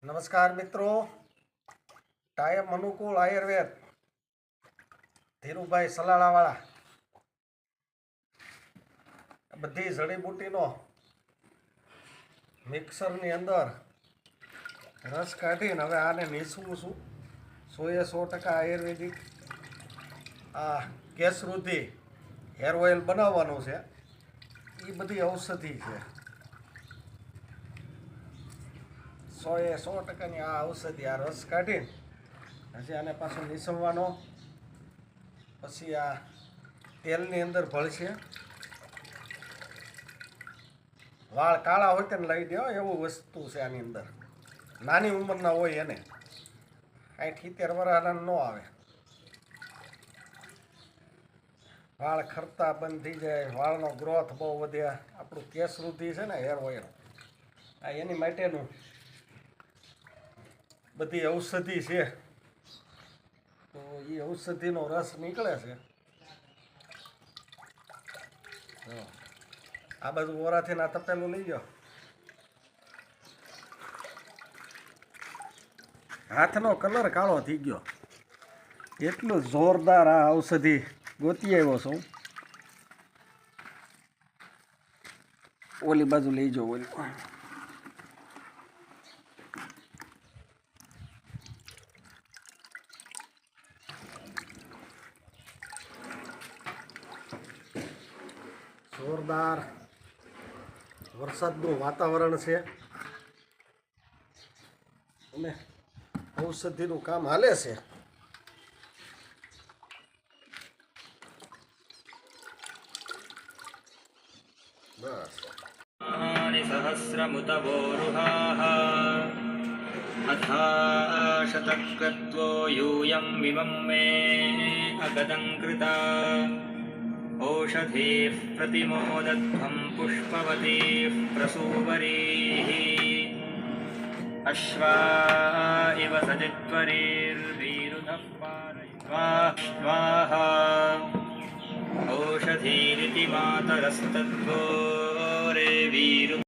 નમસ્કાર મિત્રો, ટાયમ અનુકૂળ આયુર્વેદ ધીરુભાઈ સલાળાવાળા બધી જડીબુટ્ટીનો મિક્સરની અંદર રસ કાઢીને હવે આને નીસવું છું. 100% આયુર્વેદિક આ કેસરુદ્ધિ હેર ઓઇલ બનાવવાનું છે. એ બધી ઔષધિ છે. 100% આ ઔષધિ આ રસ કાઢીને હજી આને પાછો નીસવવાનો. પછી આ તેલની અંદર ભળશે. વાળ કાળા હોય તેને લઈ દો એવું વસ્તુ છે આની અંદર. નાની ઉંમરના હોય એને 60-70 વર્ષના ન આવે. વાળ ખરતા બંધ થઈ જાય, વાળનો ગ્રોથ બહુ વધે. આપણું કેસરુદ્ધિ છે ને હેર ઓઇલ આ એની માટેનું બધી ઔષધિ છે. તો એ ઔષધિનો રસ નીકળે છે. આ બાજુ ઓરાથી ના તપેલું લઈ ગયો. હાથનો કલર કાળો થઈ ગયો. એટલું જોરદાર આ ઔષધિ ગોતી આવ્યો છું. ઓલી બાજુ લઈ જાઓ. ઓલી જોરદાર વરસાદનું વાતાવરણ છે અને ઔષધિનું કામ હાલે છે. બસ સહસ્રમુતવોરુહાઃ અથા શતક્રત્વો ಯೂಯಂ વિમં મે અગદં કૃતા ઓષધીઃ પ્રતિમોદધ્વં પુષ્પવતીઃ પ્રસૂવરીઃ અશ્વા ઇવ સજિત્વરીર્વીરુધઃ પારયિત્વા સ્વાહા ઓષધીરિતિ માતરસ્તદ્વો રે વીરુ